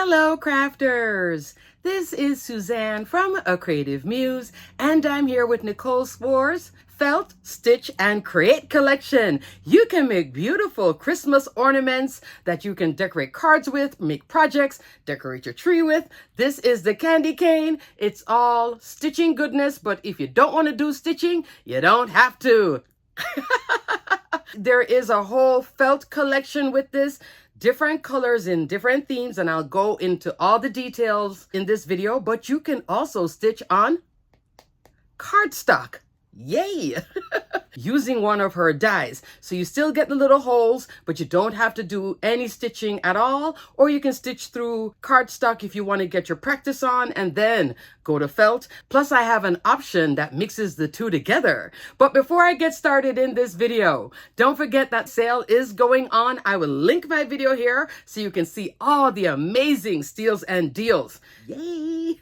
Hello crafters! This is Suzanne from A Creative Muse, and I'm here with Nichol Sphor's Felt, Stitch, and Create collection. You can make beautiful Christmas ornaments that you can decorate cards with, make projects, decorate your tree with. This is the candy cane. It's all stitching goodness, but if you don't want to do stitching, you don't have to. There is a whole felt collection with this. Different colors in different themes, and I'll go into all the details in this video, but you can also stitch on cardstock. Yay! Using one of her dies. So you still get the little holes, but you don't have to do any stitching at all, or you can stitch through cardstock if you want to get your practice on and then go to felt. Plus I have an option that mixes the two together. But before I get started in this video, don't forget that sale is going on. I will link my video here so you can see all the amazing steals and deals. Yay!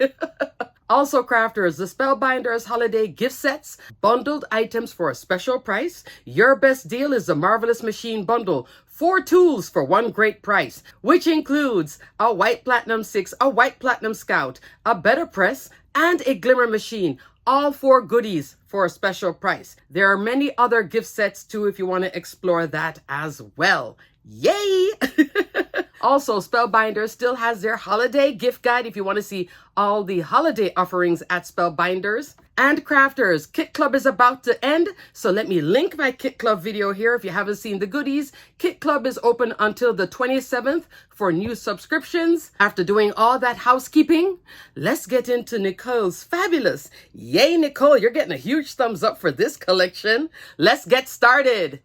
Also, crafters, the Spellbinders holiday gift sets, bundled items for a special price. Your best deal is the Marvelous Machine bundle. 4 tools for one great price, which includes a white platinum 6, a white platinum scout, a better press, and a glimmer machine. All 4 goodies for a special price. There are many other gift sets too if you want to explore that as well. Yay! Also, Spellbinders still has their holiday gift guide if you want to see all the holiday offerings at Spellbinders. And crafters, Kit Club is about to end, so let me link my Kit Club video here if you haven't seen the goodies. Kit Club is open until the 27th for new subscriptions. After doing all that housekeeping, let's get into Nichol's fabulous. Yay, Nichol, you're getting a huge thumbs up for this collection. Let's get started.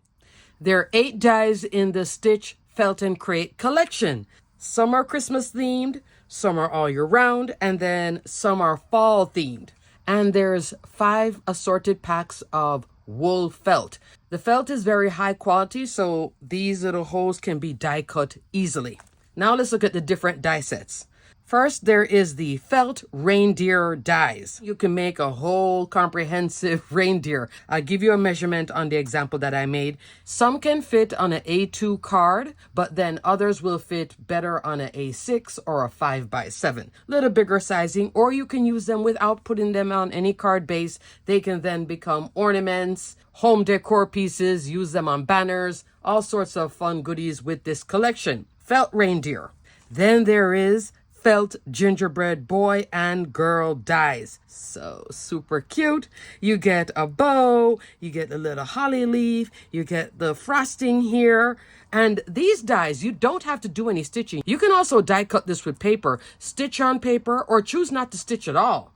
There are 8 dies in the Stitch, Felt, and Create collection. Some are Christmas themed, some are all year round, and then some are fall themed. And there's 5 assorted packs of wool felt. The felt is very high quality, so these little holes can be die cut easily. Now let's look at the different die sets. First, there is the felt reindeer dies. You can make a whole comprehensive reindeer. I'll give you a measurement on the example that I made. Some can fit on an A2 card, but then others will fit better on an A6 or a 5x7. Little bigger sizing, or you can use them without putting them on any card base. They can then become ornaments, home decor pieces, use them on banners, all sorts of fun goodies with this collection. Felt reindeer. Then there is felt gingerbread boy and girl dies. So super cute. You get a bow, you get a little holly leaf, you get the frosting here. And these dies, you don't have to do any stitching. You can also die cut this with paper, stitch on paper, or choose not to stitch at all.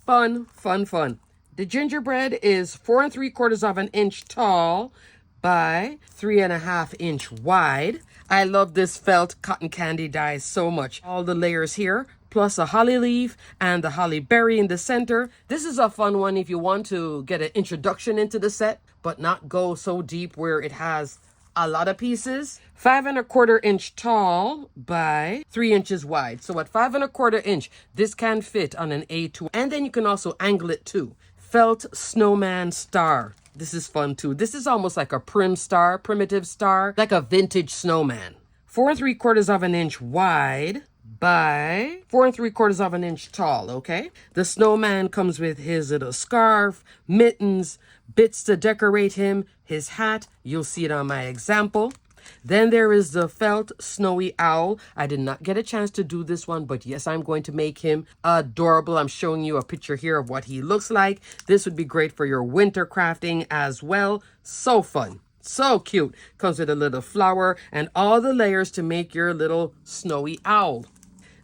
Fun, fun, fun. The gingerbread is 4 3/4 of an inch tall by 3.5 inch wide. I love this felt cotton candy die so much. All the layers here, plus a holly leaf and the holly berry in the center. This is a fun one if you want to get an introduction into the set, but not go so deep where it has a lot of pieces. 5 1/4 inch tall by 3 inches wide. So at 5 1/4 inch, this can fit on an A2. And then you can also angle it too. Felt snowman star. This is fun too. This is almost like a primitive star, like a vintage snowman. 4 3/4 of an inch wide by 4 3/4 of an inch tall, okay? The snowman comes with his little scarf, mittens, bits to decorate him, his hat. You'll see it on my example. Then there is the felt snowy owl. I did not get a chance to do this one, but yes, I'm going to make him adorable. I'm showing you a picture here of what he looks like. This would be great for your winter crafting as well. So fun. So cute. Comes with a little flower and all the layers to make your little snowy owl.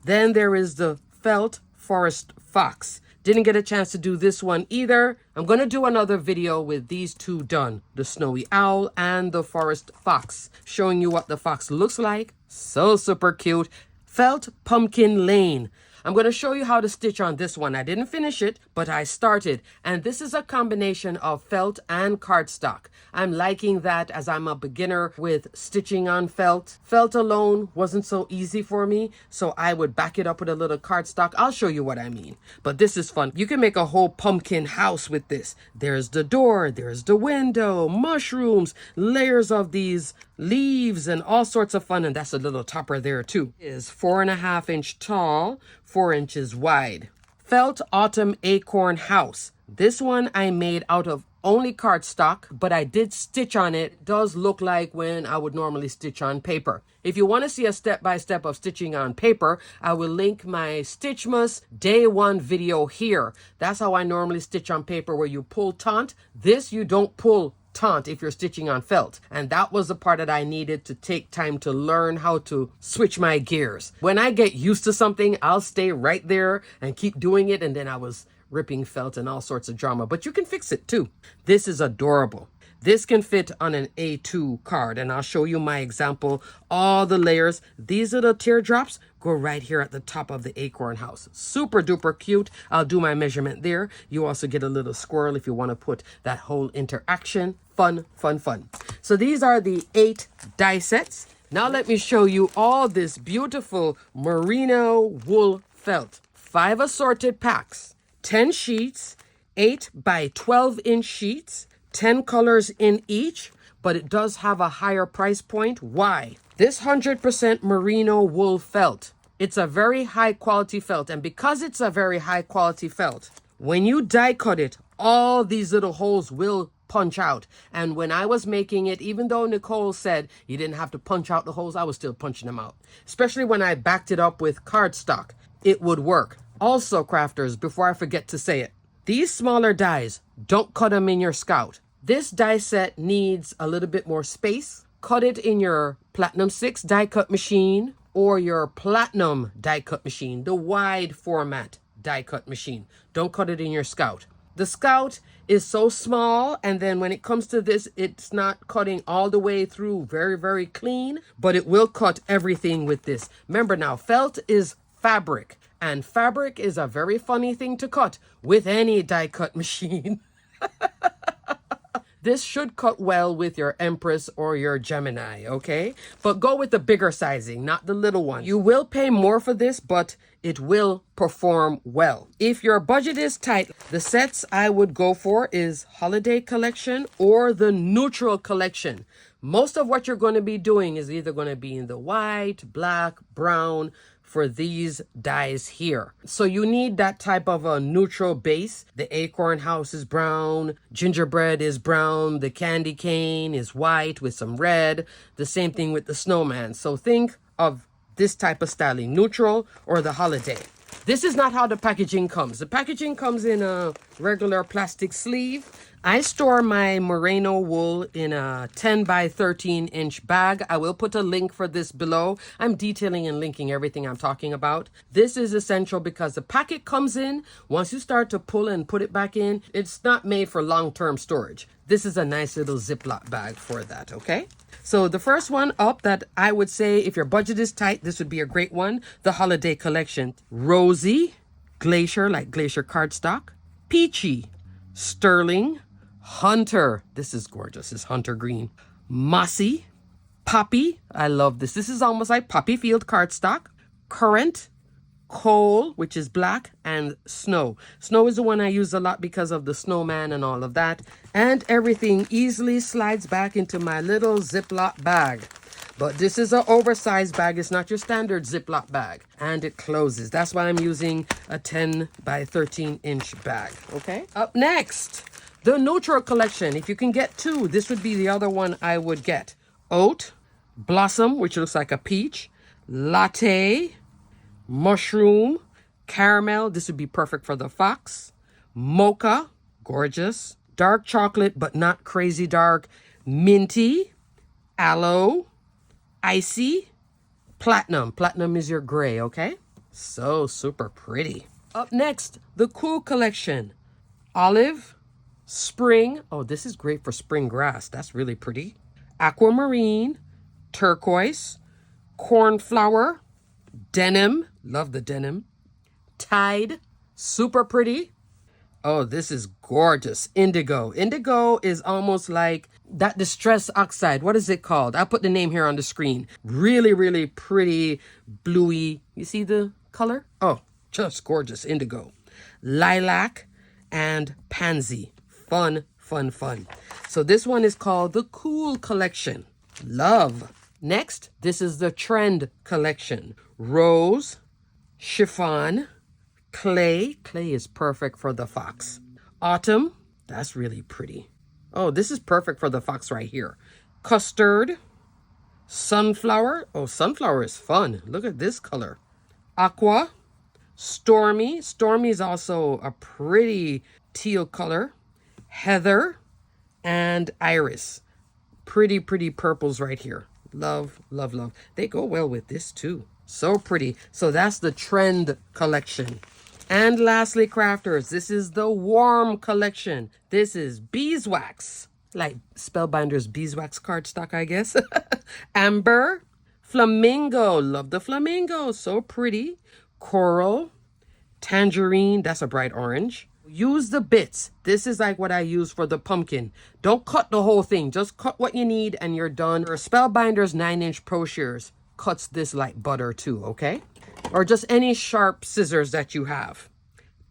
Then there is the felt forest fox. Didn't get a chance to do this one either. I'm going to do another video with these 2 done. The snowy owl and the forest fox. Showing you what the fox looks like. So super cute. Felt pumpkin lane. I'm going to show you how to stitch on this one. I didn't finish it, but I started. And this is a combination of felt and cardstock. I'm liking that as I'm a beginner with stitching on felt. Felt alone wasn't so easy for me, so I would back it up with a little cardstock. I'll show you what I mean. But this is fun. You can make a whole pumpkin house with this. There's the door, there's the window, mushrooms, layers of these leaves and all sorts of fun. And that's a little topper there too. It is 4.5 inch tall, 4 inches wide. Felt Autumn Acorn House. This one I made out of only cardstock, but I did stitch on it. It does look like when I would normally stitch on paper. If you want to see a step-by-step of stitching on paper, I will link my Stitchmas Day 1 video here. That's how I normally stitch on paper, where you pull taunt. This you don't pull taunt if you're stitching on felt. And that was the part that I needed to take time to learn how to switch my gears. When I get used to something, I'll stay right there and keep doing it. And then I was ripping felt and all sorts of drama, but you can fix it too. This is adorable. This can fit on an A2 card, and I'll show you my example. All the layers, these little teardrops go right here at the top of the acorn house. Super duper cute. I'll do my measurement there. You also get a little squirrel if you want to put that whole interaction. Fun, fun, fun. So these are the 8 die sets. Now let me show you all this beautiful merino wool felt. 5 assorted packs. 10 sheets, 8 by 12-inch sheets, 10 colors in each, but it does have a higher price point. Why? This 100% merino wool felt, it's a very high quality felt, and because it's a very high quality felt, when you die cut it, all these little holes will punch out. And when I was making it, even though Nichol said you didn't have to punch out the holes, I was still punching them out. Especially when I backed it up with cardstock, it would work. Also, crafters, before I forget to say it, these smaller dies, don't cut them in your Scout. This die set needs a little bit more space. Cut it in your Platinum 6 die cut machine or your Platinum die cut machine, the wide format die cut machine. Don't cut it in your Scout. The Scout is so small, and then when it comes to this, it's not cutting all the way through very, very clean, but it will cut everything with this. Remember now, felt is fabric. And fabric is a very funny thing to cut with any die cut machine. This should cut well with your Empress or your Gemini, okay? But go with the bigger sizing, not the little one. You will pay more for this, but it will perform well. If your budget is tight, the sets I would go for is Holiday Collection or the Neutral Collection. Most of what you're going to be doing is either going to be in the white, black, brown, for these dies here. So you need that type of a neutral base. The acorn house is brown, gingerbread is brown, the candy cane is white with some red, the same thing with the snowman. So think of this type of styling, neutral or the holiday. This is not how the packaging comes. The packaging comes in a regular plastic sleeve. I store my merino wool in a 10 by 13-inch bag. I will put a link for this below. I'm detailing and linking everything I'm talking about. This is essential because the packet comes in. Once you start to pull and put it back in, it's not made for long-term storage. This is a nice little Ziploc bag for that, okay? So the first one up that I would say, if your budget is tight, this would be a great one. The Holiday Collection. Rosy, Glacier, like Glacier cardstock. Peachy, Sterling, Hunter. This is gorgeous. It's Hunter green. Mossy, Poppy. I love this. This is almost like Poppy Field cardstock. Currant, Coal, which is black, and Snow. Snow is the one I use a lot because of the snowman and all of that. And everything easily slides back into my little Ziploc bag. But this is an oversized bag. It's not your standard Ziploc bag. And it closes. That's why I'm using a 10 by 13-inch bag. Okay? Up next, the Neutral Collection. If you can get 2, this would be the other one I would get. Oat, Blossom, which looks like a peach, Latte, Mushroom, Caramel. This would be perfect for the fox. Mocha, gorgeous. Dark chocolate, but not crazy dark. Minty, Aloe, Icy, Platinum. Platinum is your gray, okay? So super pretty. Up next, the Cool Collection. Olive, Spring. Oh, this is great for spring grass. That's really pretty. Aquamarine, Turquoise, Cornflower, Denim. Love the denim. Tide, super pretty. Oh, this is gorgeous. Indigo. Indigo is almost like that distress oxide. What is it called? I'll put the name here on the screen. Really, really pretty, bluey. You see the color? Oh, just gorgeous. Indigo. Lilac and Pansy. Fun, fun, fun. So this one is called the Cool Collection. Love. Next, this is the trend collection. Rose, chiffon, clay. Clay is perfect for the fox. Autumn, that's really pretty. Oh, this is perfect for the fox right here. Custard, sunflower. Oh, sunflower is fun. Look at this color. Aqua, stormy. Stormy is also a pretty teal color. Heather and iris. Pretty purples right here. Love, love, love. They go well with this too. So pretty. So that's the trend collection. And lastly, crafters, this is the warm collection. This is beeswax, like Spellbinders beeswax cardstock, I guess. Amber, flamingo, love the flamingo, so pretty. Coral, tangerine, that's a bright orange. Use the bits. This is like what I use for the pumpkin. Don't cut the whole thing. Just cut what you need and you're done. Or Spellbinders 9-inch Pro Shears cuts this like butter too, okay? Or just any sharp scissors that you have.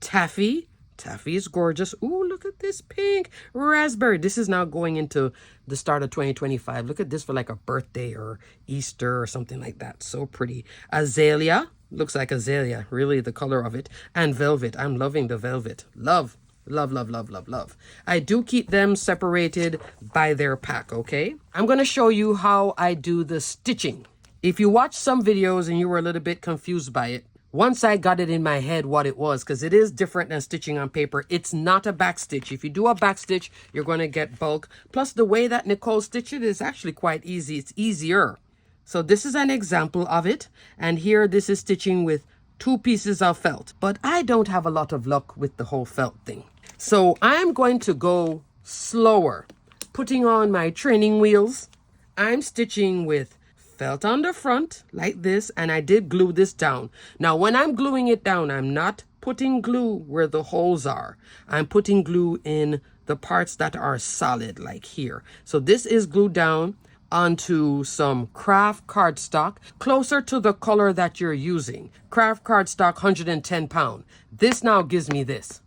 Taffy. Taffy is gorgeous. Ooh, look at this pink. Raspberry. This is now going into the start of 2025. Look at this for like a birthday or Easter or something like that. So pretty. Azalea. Looks like azalea, really the color of it. And velvet. I'm loving the velvet. Love, love, love, love, love, love. I do keep them separated by their pack, okay? I'm going to show you how I do the stitching. If you watch some videos and you were a little bit confused by it, once I got it in my head what it was, because it is different than stitching on paper. It's not a back stitch. If you do a back stitch, you're going to get bulk. Plus the way that Nichol stitched it is actually quite easy. It's easier. So this is an example of it. And here this is stitching with 2 pieces of felt. But I don't have a lot of luck with the whole felt thing. So I'm going to go slower. Putting on my training wheels. I'm stitching with felt on the front like this. And I did glue this down. Now when I'm gluing it down, I'm not putting glue where the holes are. I'm putting glue in the parts that are solid like here. So this is glued down onto some craft cardstock closer to the color that you're using. Craft cardstock, 110 pound. This now gives me this.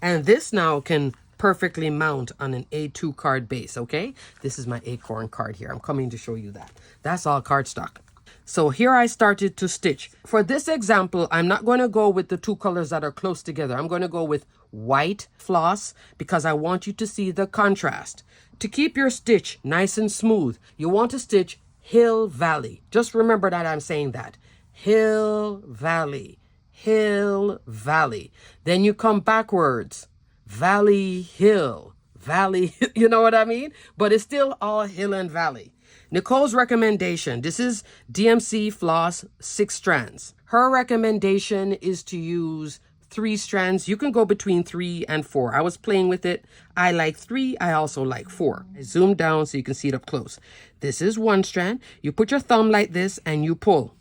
And this now can perfectly mount on an A2 card base, okay? This is my acorn card here. I'm coming to show you that. That's all cardstock. So here I started to stitch. For this example, I'm not going to go with the 2 colors that are close together. I'm going to go with white floss because I want you to see the contrast. To keep your stitch nice and smooth, you want to stitch hill, valley. Just remember that I'm saying that. Hill, valley, hill, valley. Then you come backwards. Valley, hill, valley, you know what I mean? But it's still all hill and valley. Nicole's recommendation, this is DMC floss 6 strands. Her recommendation is to use 3 strands. You can go between 3 and 4. I was playing with it. I like 3. I also like 4. I zoom down so you can see it up close. This is 1 strand. You put your thumb like this and you pull.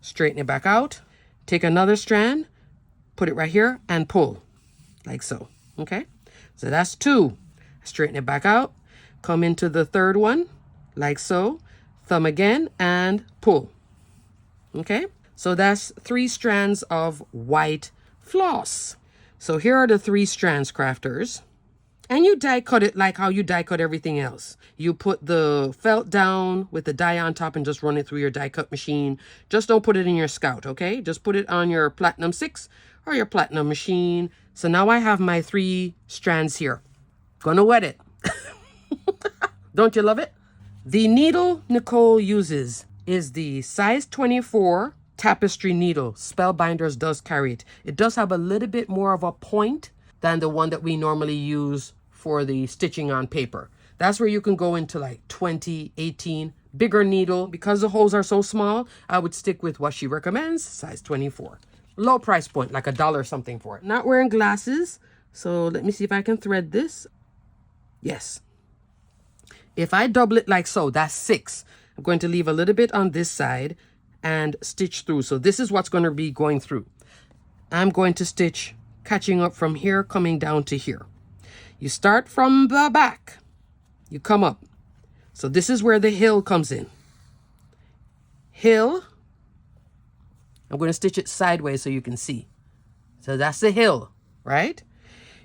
Straighten it back out. Take another strand, put it right here and pull like so. Okay? So that's 2. Straighten it back out. Come into the 3rd one like so. Thumb again and pull. Okay? So that's 3 strands of white floss. So here are the 3 strands, crafters. And you die cut it like how you die cut everything else. You put the felt down with the die on top and just run it through your die cut machine. Just don't put it in your Scout, okay? Just put it on your Platinum 6 or your Platinum machine. So now I have my 3 strands here. Gonna wet it. Don't you love it? The needle Nichol uses is the size 24 tapestry needle. Spellbinders does carry it. It does have a little bit more of a point than the one that we normally use for the stitching on paper. That's where you can go into like 20, 18, bigger needle. Because the holes are so small, I would stick with what she recommends, size 24. Low price point, like $1 something for it. Not wearing glasses, so let me see if I can thread this. Yes. If I double it like so, that's 6. I'm going to leave a little bit on this side and stitch through. So this is what's going to be going through. I'm going to stitch catching up from here, coming down to here. You start from the back. You come up. So this is where the hill comes in. Hill. I'm going to stitch it sideways so you can see. So that's the hill, right?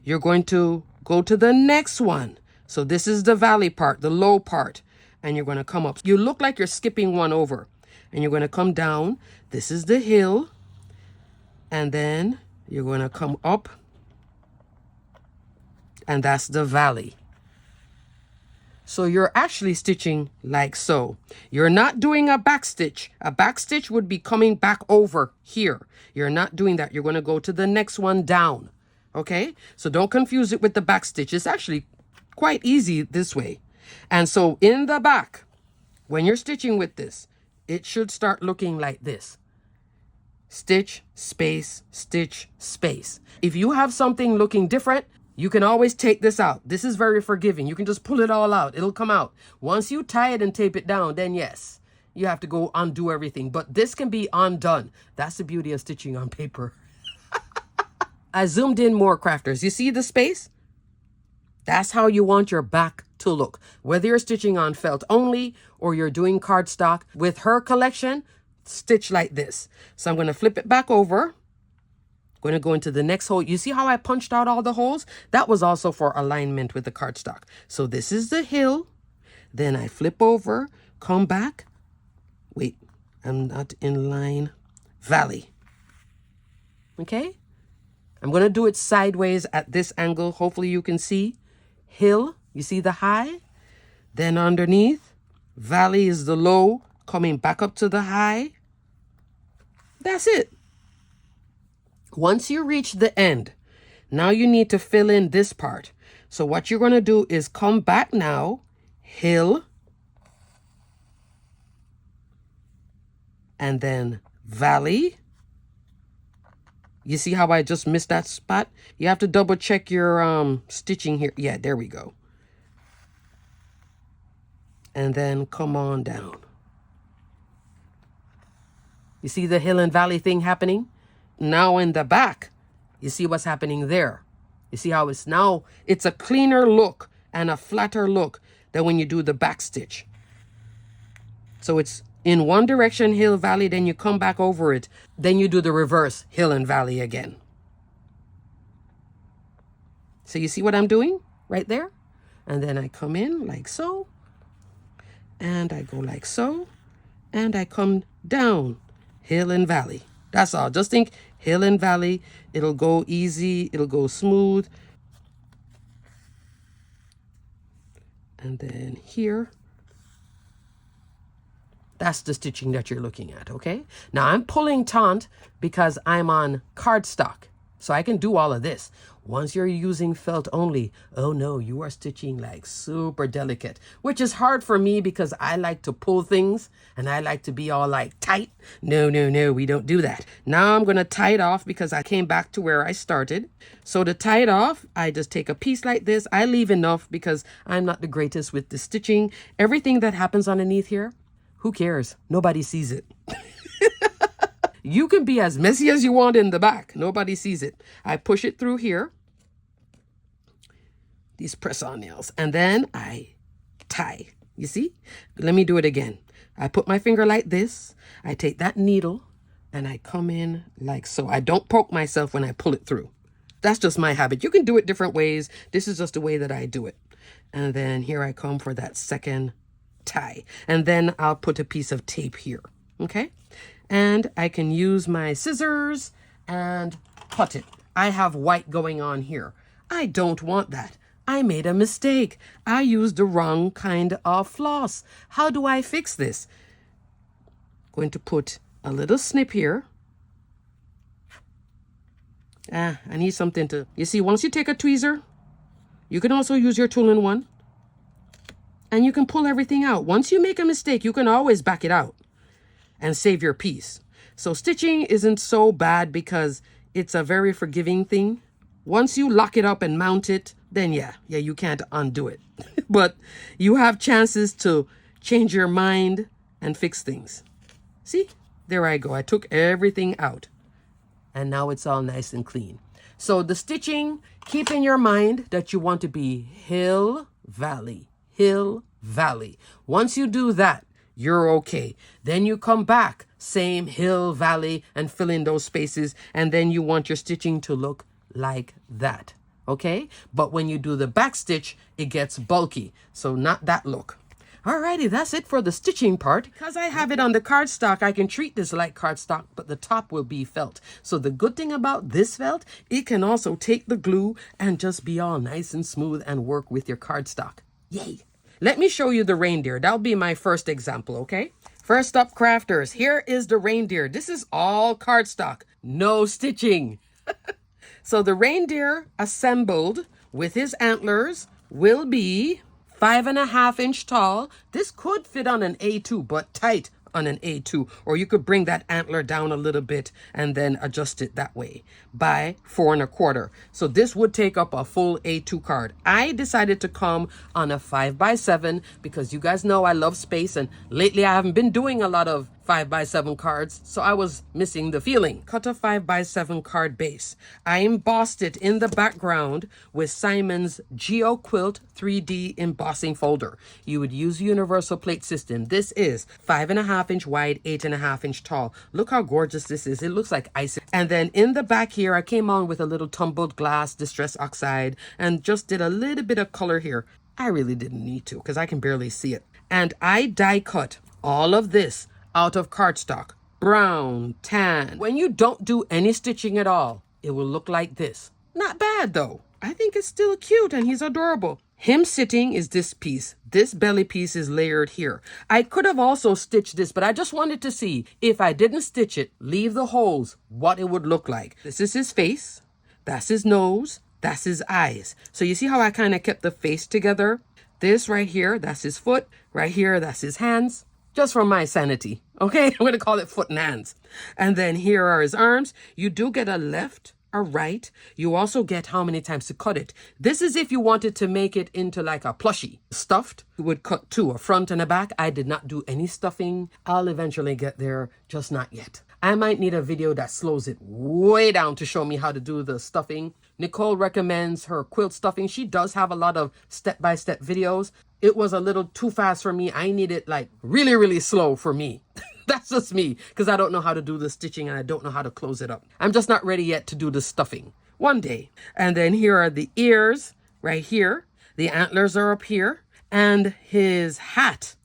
You're going to go to the next one. So this is the valley part, the low part, and you're going to come up. You look like you're skipping one over, and you're going to come down. This is the hill, and then you're going to come up, and that's the valley. So you're actually stitching like so. You're not doing a back stitch. A back stitch would be coming back over here. You're not doing that. You're going to go to the next one down. Okay? So don't confuse it with the back stitch. It's actually quite easy this way. And so in the back, when you're stitching with this, it should start looking like this. Stitch, space, stitch, space. If you have something looking different, you can always take this out. This is very forgiving. You can just pull it all out. It'll come out. Once you tie it and tape it down, then yes, you have to go undo everything. But this can be undone. That's the beauty of stitching on paper. I zoomed in more, crafters. You see the space? That's how you want your back to look. Whether you're stitching on felt only or you're doing cardstock, with her collection, stitch like this. So I'm going to flip it back over. Going to go into the next hole. You see how I punched out all the holes? That was also for alignment with the cardstock. So this is the hill. Then I flip over, come back. Wait, I'm not in line. Valley. Okay? I'm going to do it sideways at this angle. Hopefully you can see. Hill, you see the high? Then underneath, valley is the low, coming back up to the high. That's it. Once you reach the end, now you need to fill in this part. So what you're going to do is come back now, hill, and then valley. You see how I just missed that spot? You have to double check your stitching here. Yeah, there we go. And then come on down. You see the hill and valley thing happening? Now in the back, you see what's happening there. You see how it's now, it's a cleaner look and a flatter look than when you do the back stitch. So it's in one direction, hill, valley, then you come back over it. Then you do the reverse, hill and valley again. So you see what I'm doing right there? And then I come in like so. And I go like so. And I come down, hill and valley. That's all. Just think hill and valley. It'll go easy. It'll go smooth. And then here. That's the stitching that you're looking at, okay? Now I'm pulling taunt because I'm on cardstock. So I can do all of this. Once you're using felt only, oh no, you are stitching like super delicate, which is hard for me because I like to pull things and I like to be all like tight. No, no, no, we don't do that. Now I'm going to tie it off because I came back to where I started. So to tie it off, I just take a piece like this. I leave enough because I'm not the greatest with the stitching. Everything that happens underneath here, who cares? Nobody sees it. You can be as messy as you want in the back. Nobody sees it. I push it through here. These press-on nails. And then I tie. You see? Let me do it again. I put my finger like this. I take that needle and I come in like so. I don't poke myself when I pull it through. That's just my habit. You can do it different ways. This is just the way that I do it. And then here I come for that second tie. And then I'll put a piece of tape here. Okay? And I can use my scissors and cut it. I have white going on here. I don't want that. I made a mistake. I used the wrong kind of floss. How do I fix this? Going to put a little snip here. I need something to, you see, once you take a tweezer, you can also use your tool-in-one. And you can pull everything out. Once you make a mistake, you can always back it out and save your piece. So stitching isn't so bad because it's a very forgiving thing. Once you lock it up and mount it, then yeah, you can't undo it. But you have chances to change your mind and fix things. See, there I go. I took everything out. And now it's all nice and clean. So the stitching, keep in your mind that you want to be hill, valley, hill, valley. Once you do that, you're okay. Then you come back, same hill, valley, and fill in those spaces. And then you want your stitching to look like that. okay? But when you do the back stitch, it gets bulky. So not that look. Alrighty, that's it for the stitching part. Because I have it on the cardstock, I can treat this like cardstock, but the top will be felt. So the good thing about this felt, it can also take the glue and just be all nice and smooth and work with your cardstock. Yay! Let me show you the reindeer. That'll be my first example, okay? First up, crafters, here is the reindeer. This is all cardstock, no stitching. So the reindeer assembled with his antlers will be 5.5 inch tall. This could fit on an A2, but tight on an A2. Or you could bring that antler down a little bit and then adjust it that way by 4.25. So this would take up a full A2 card. I decided to come on a 5x7 because you guys know I love space, and lately I haven't been doing a lot of 5x7 cards, so I was missing the feeling. Cut a 5x7 card base. I embossed it in the background with Simon's Geo Quilt 3D embossing folder. You would use universal plate system. This is 5.5 inch wide, 8.5 inch tall. Look how gorgeous this is. It looks like ice. And then in the back here, I came on with a little tumbled glass distress oxide and just did a little bit of color here. I really didn't need to because I can barely see it. And I die cut all of this out of cardstock, brown, tan. When you don't do any stitching at all, it will look like this. Not bad though. I think it's still cute and he's adorable. Him sitting is this piece. This belly piece is layered here. I could have also stitched this, but I just wanted to see if I didn't stitch it, leave the holes, what it would look like. This is his face. That's his nose. That's his eyes. So you see how I kind of kept the face together? This right here, that's his foot. Right here, that's his hands. Just for my sanity, okay? I'm going to call it foot and hands. And then here are his arms. You do get a left, a right. You also get how many times to cut it. This is if you wanted to make it into like a plushie. Stuffed, you would cut two, a front and a back. I did not do any stuffing. I'll eventually get there, just not yet. I might need a video that slows it way down to show me how to do the stuffing. Nicole recommends her quilt stuffing. She does have a lot of step-by-step videos. It was a little too fast for me. I need it like really, really slow for me. That's just me, because I don't know how to do the stitching and I don't know how to close it up. I'm just not ready yet to do the stuffing. One day. And then here are the ears right here. The antlers are up here. And his hat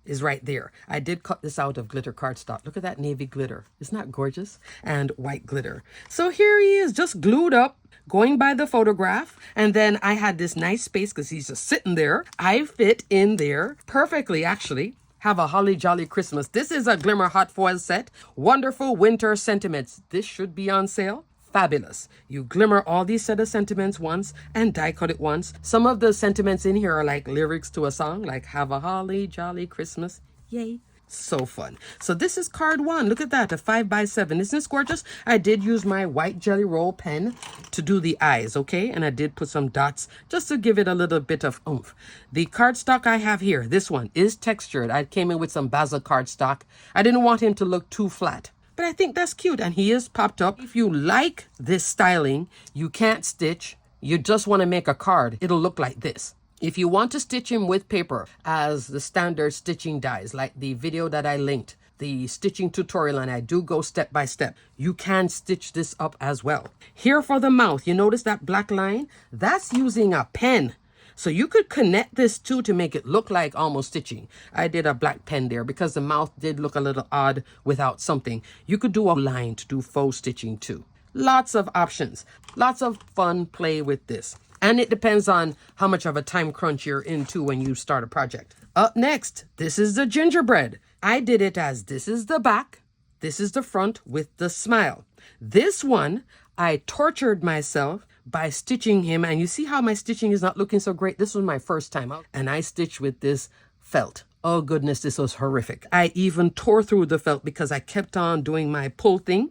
is right there. I did cut this out of glitter cardstock. Look at that navy glitter. Isn't that gorgeous? And white glitter. So here he is, just glued up, going by the photograph. And then I had this nice space because he's just sitting there. I fit in there perfectly, actually. Have a holly jolly Christmas. This is a Glimmer hot foil set. Wonderful winter sentiments. This should be on sale. Fabulous. You glimmer all these set of sentiments once and die cut it once. Some of the sentiments in here are like lyrics to a song, like have a holly jolly Christmas. Yay. So fun. So this is card one. Look at that, a 5x7. Isn't this gorgeous? I did use my white jelly roll pen to do the eyes, okay? And I did put some dots just to give it a little bit of oomph. The cardstock I have here, this one is textured. I came in with some basil cardstock. I didn't want him to look too flat. But I think that's cute, and he is popped up. If you like this styling, you can't stitch, you just want to make a card, it'll look like this. If you want to stitch him with paper as the standard stitching dies, like the video that I linked, the stitching tutorial, and I do go step by step, you can stitch this up as well. Here for the mouth, you notice that black line? That's using a pen. So you could connect this too to make it look like almost stitching. I did a black pen there because the mouth did look a little odd without something. You could do a line to do faux stitching too. Lots of options. Lots of fun play with this. And it depends on how much of a time crunch you're into when you start a project. Up next, this is the gingerbread. I did it as this is the back, this is the front with the smile. This one, I tortured myself by stitching him, and you see how my stitching is not looking so great. This was my first time out, and I stitched with this felt. Oh goodness, this was horrific. I even tore through the felt because I kept on doing my pull thing.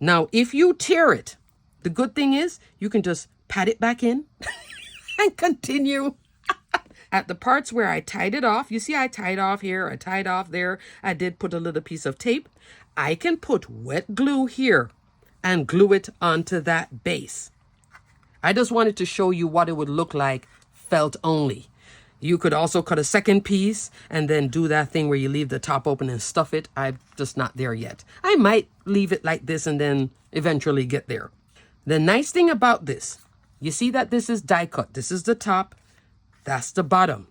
Now, if you tear it, the good thing is you can just pat it back in and continue. At the parts where I tied it off, you see I tied off here, I tied off there. I did put a little piece of tape. I can put wet glue here and glue it onto that base. I just wanted to show you what it would look like felt only. You could also cut a second piece and then do that thing where you leave the top open and stuff it. I'm just not there yet. I might leave it like this and then eventually get there. The nice thing about this, You see that this is die cut. This is the top. That's the bottom.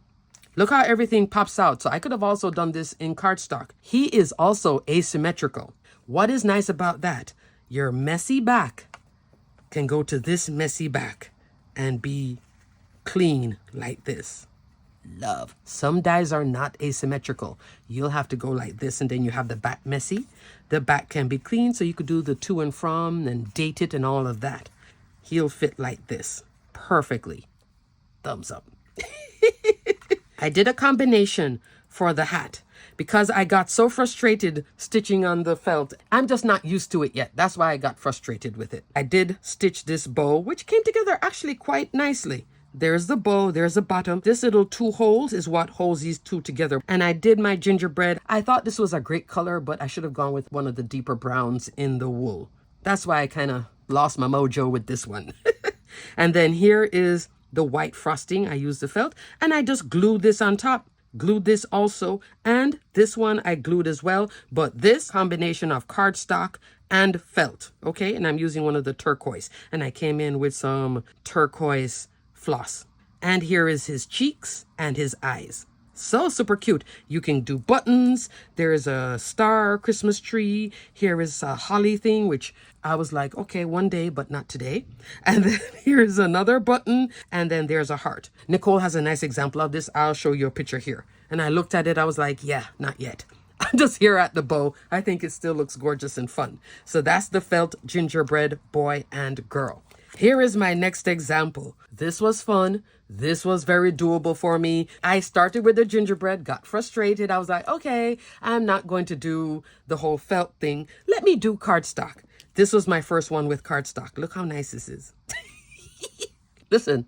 Look how everything pops out. So I could have also done this in cardstock. He is also asymmetrical. What is nice about that? Your messy back can go to this messy back and be clean like this. Love. Some dies are not asymmetrical. You'll have to go like this, and then you have the back messy. The back can be clean, so you could do the to and from and date it and all of that. He'll fit like this perfectly. Thumbs up. I did a combination for the hat because I got so frustrated stitching on the felt. I'm just not used to it yet. That's why I got frustrated with it. I did stitch this bow, which came together actually quite nicely. There's the bow, there's the bottom. This little 2 holes is what holds these 2 together. And I did my gingerbread. I thought this was a great color, but I should have gone with one of the deeper browns in the wool. That's why I kind of lost my mojo with this one. And then here is the white frosting. I used the felt and I just glued this on top. Glued this also, and this one I glued as well, but this combination of cardstock and felt, okay? And I'm using one of the turquoise, and I came in with some turquoise floss. And here is his cheeks and his eyes. So super cute. You can do buttons. There's a star Christmas tree. Here is a holly thing, which I was like, okay, one day, but not today. And then here's another button. And then there's a heart. Nichol has a nice example of this. I'll show you a picture here. And I looked at it. I was like, yeah, not yet. I'm just here at the bow. I think it still looks gorgeous and fun. So that's the felt gingerbread boy and girl. Here is my next example. This was fun. This was very doable for me. I started with the gingerbread, got frustrated. I was like, okay, I'm not going to do the whole felt thing. Let me do cardstock. This was my first one with cardstock. Look how nice this is. Listen.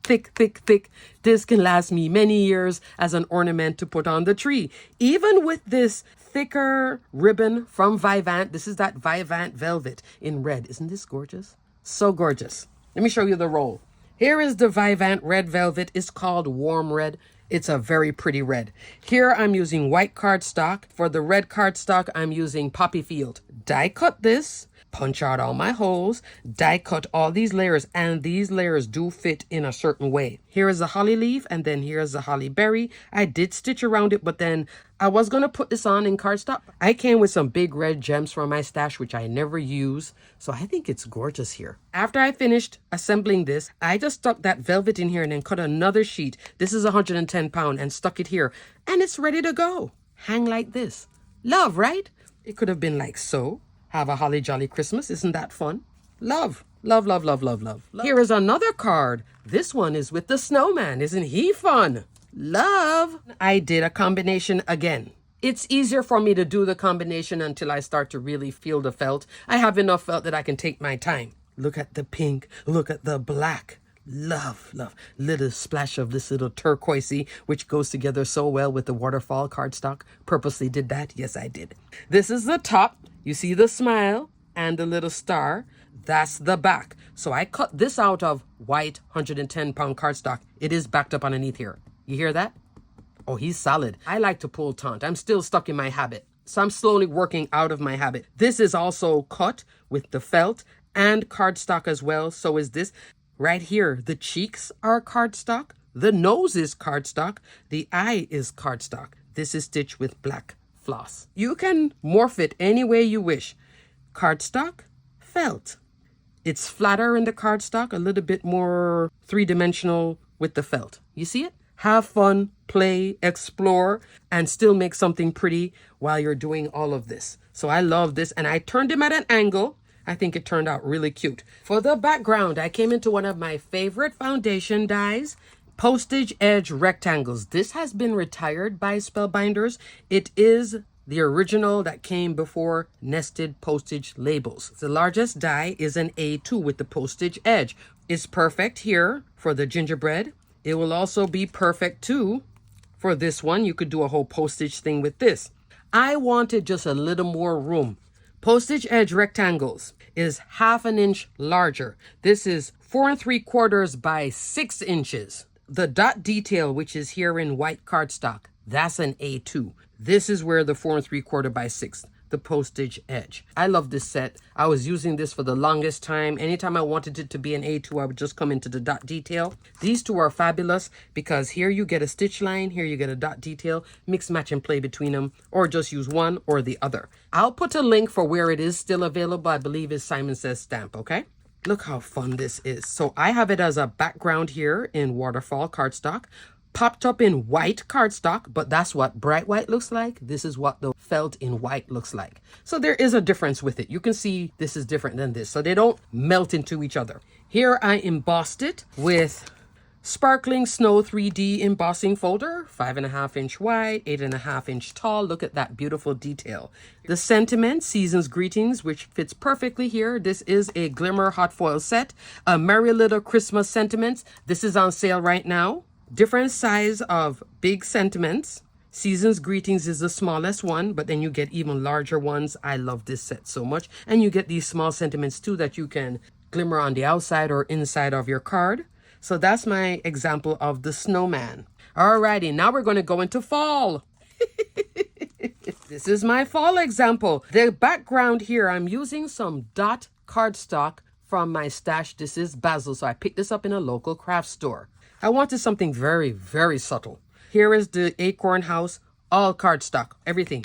Thick, thick, thick. This can last me many years as an ornament to put on the tree. Even with this thicker ribbon from Vivant. This is that Vivant velvet in red. Isn't this gorgeous? So gorgeous. Let me show you the roll. Here is the Vivant red velvet. It's called warm red. It's a very pretty red. Here I'm using white cardstock. For the red cardstock, I'm using Poppy Field. Die cut this. Punch out all my holes, die cut all these layers, and these layers do fit in a certain way. Here is the holly leaf, and then here's the holly berry. I did stitch around it, but then I was going to put this on in cardstock. I came with some big red gems from my stash, which I never use, so I think it's gorgeous here. After I finished assembling this, I just stuck that velvet in here and then cut another sheet. This is 110 pound and stuck it here, and it's ready to go. Hang like this. Love, right? It could have been like so. Have a holly jolly Christmas. Isn't that fun? Love, love, love, love, love, love. Here is another card. This one is with the snowman. Isn't he fun? Love. I did a combination again. It's easier for me to do the combination until I start to really feel the felt. I have enough felt that I can take my time. Look at the pink. Look at the black. Love, love. Little splash of this little turquoisey, which goes together so well with the waterfall cardstock. Purposely did that. Yes, I did. This is the top. You see the smile and the little star. That's the back. So I cut this out of white 110 pound cardstock. It is backed up underneath here. You hear that? Oh, he's solid. I like to pull taunt. I'm still stuck in my habit. So I'm slowly working out of my habit. This is also cut with the felt and cardstock as well. So is this. Right here, the cheeks are cardstock. The nose is cardstock. The eye is cardstock. This is stitched with black floss. You can morph it any way you wish. Cardstock, felt. It's flatter in the cardstock, a little bit more three-dimensional with the felt. You see it? Have fun, play, explore, and still make something pretty while you're doing all of this. So I love this, and I turned him at an angle. I think it turned out really cute. For the background, I came into one of my favorite foundation dies, postage edge rectangles. This has been retired by Spellbinders. It is the original that came before nested postage labels. The largest die is an A2 with the postage edge. It's perfect here for the gingerbread. It will also be perfect too for this one. You could do a whole postage thing with this. I wanted just a little more room. Postage edge rectangles is 1/2 inch larger. This is 4 3/4 by 6 inches. The dot detail, which is here in white cardstock, that's an A2. This is where the 4 3/4 by 6. the postage edge. I love this set. I was using this for the longest time. Anytime I wanted it to be an A2, I would just come into the dot detail. These two are fabulous because here you get a stitch line, here you get a dot detail, mix, match, and play between them, or just use one or the other. I'll put a link for where it is still available. I believe it's Simon Says Stamp, okay? Look how fun this is. So I have it as a background here in waterfall cardstock, popped up in white cardstock, but that's what bright white looks like. This is what the felt in white looks like. So there is a difference with it. You can see this is different than this. So they don't melt into each other. Here I embossed it with Sparkling Snow 3D embossing folder, 5.5 inch wide, 8.5 inch tall. Look at that beautiful detail. The sentiment, Season's Greetings, which fits perfectly here. This is a Glimmer hot foil set, a Merry Little Christmas Sentiments. This is on sale right now. Different size of big sentiments. Season's Greetings is the smallest one, but then you get even larger ones. I love this set so much. And you get these small sentiments too that you can glimmer on the outside or inside of your card. So that's my example of the snowman. Alrighty, now we're going to go into fall. This is my fall example. The background here, I'm using some dot cardstock from my stash. This is Basil, so I picked this up in a local craft store. I wanted something very, very subtle. Here is the acorn house, all cardstock, everything.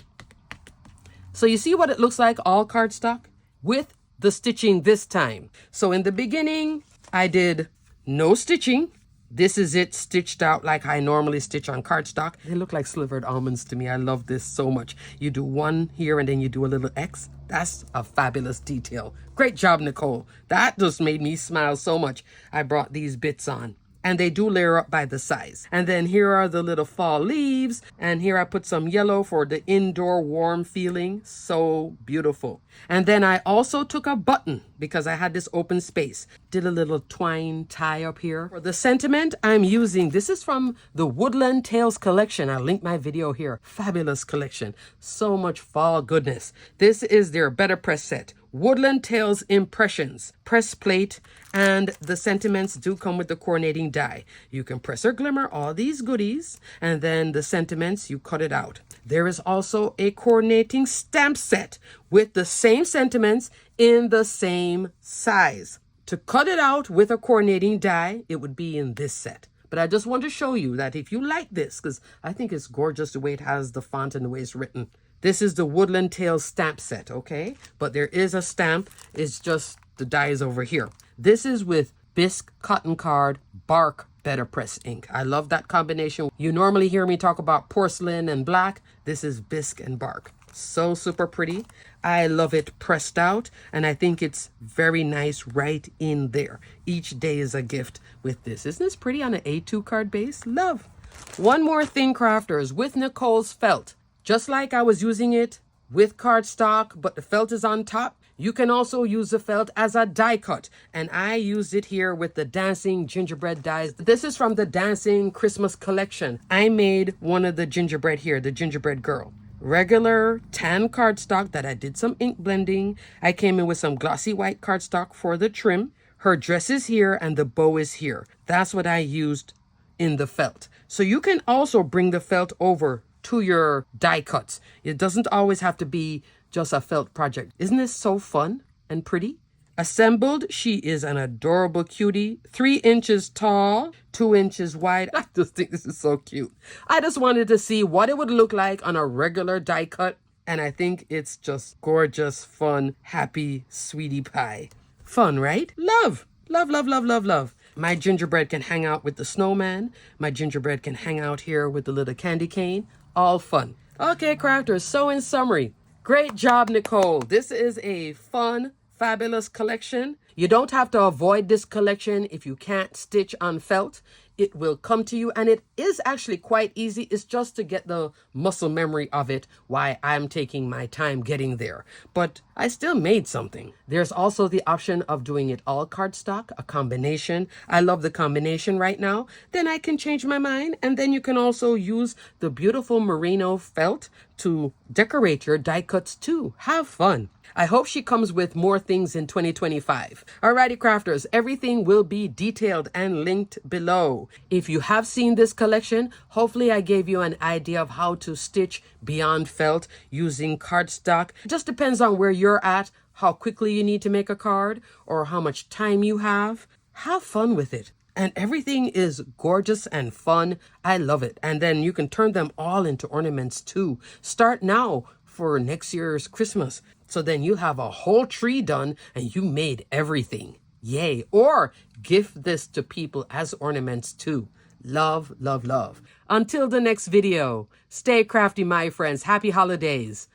So you see what it looks like, all cardstock, with the stitching this time. So in the beginning, I did no stitching. This is it stitched out like I normally stitch on cardstock. They look like slivered almonds to me. I love this so much. You do one here and then you do a little X. That's a fabulous detail. Great job, Nicole. That just made me smile so much. I brought these bits on. And they do layer up by the size. And then here are the little fall leaves. And here I put some yellow for the indoor warm feeling. So beautiful. And then I also took a button because I had this open space. Did a little twine tie up here. For the sentiment I'm using, this is from the Woodland Tales collection. I'll link my video here. Fabulous collection. So much fall goodness. This is their Better Press set. Woodland Tales Impressions, press plate, and the sentiments do come with the coordinating die. You can press or glimmer all these goodies, and then the sentiments, you cut it out. There is also a coordinating stamp set with the same sentiments in the same size. To cut it out with a coordinating die, it would be in this set. But I just want to show you that if you like this, because I think it's gorgeous the way it has the font and the way it's written. This is the Woodland Tales stamp set, okay? But there is a stamp. It's just the die is over here. This is with bisque cotton card bark Better Press ink. I love that combination. You normally hear me talk about porcelain and black. This is bisque and bark. So super pretty. I love it pressed out, and I think it's very nice right in there. Each day is a gift with this. Isn't this pretty on an A2 card base? Love. One more thing, crafters, with Nichole's felt. Just like I was using it with cardstock, but the felt is on top, you can also use the felt as a die cut. And I used it here with the dancing gingerbread dies. This is from the Dancing Christmas collection. I made one of the gingerbread here, the gingerbread girl. Regular tan cardstock that I did some ink blending. I came in with some glossy white cardstock for the trim. Her dress is here and the bow is here. That's what I used in the felt. So you can also bring the felt over to your die cuts. It doesn't always have to be just a felt project. Isn't this so fun and pretty? Assembled, she is an adorable cutie, 3 inches tall, 2 inches wide. I just think this is so cute. I just wanted to see what it would look like on a regular die cut, and I think it's just gorgeous, fun, happy, sweetie pie. Fun, right? Love, love, love, love, love, love. My gingerbread can hang out with the snowman. My gingerbread can hang out here with the little candy cane. All fun. Okay, crafters, so in summary, great job, Nicole. This is a fun, fabulous collection. You don't have to avoid this collection if you can't stitch on felt. It will come to you, and it is actually quite easy. It's just to get the muscle memory of it, why I'm taking my time getting there. But I still made something. There's also the option of doing it all cardstock, a combination. I love the combination right now. Then I can change my mind, and then you can also use the beautiful merino felt to decorate your die cuts too. Have fun. I hope she comes with more things in 2025. Alrighty, crafters, everything will be detailed and linked below. If you have seen this collection, hopefully I gave you an idea of how to stitch beyond felt using cardstock. It just depends on where you're at, how quickly you need to make a card, or how much time you have. Have fun with it. And everything is gorgeous and fun. I love it. And then you can turn them all into ornaments too. Start now for next year's Christmas. So then you have a whole tree done and you made everything. Yay. Or gift this to people as ornaments too. Love, love, love. Until the next video, stay crafty, my friends. Happy holidays.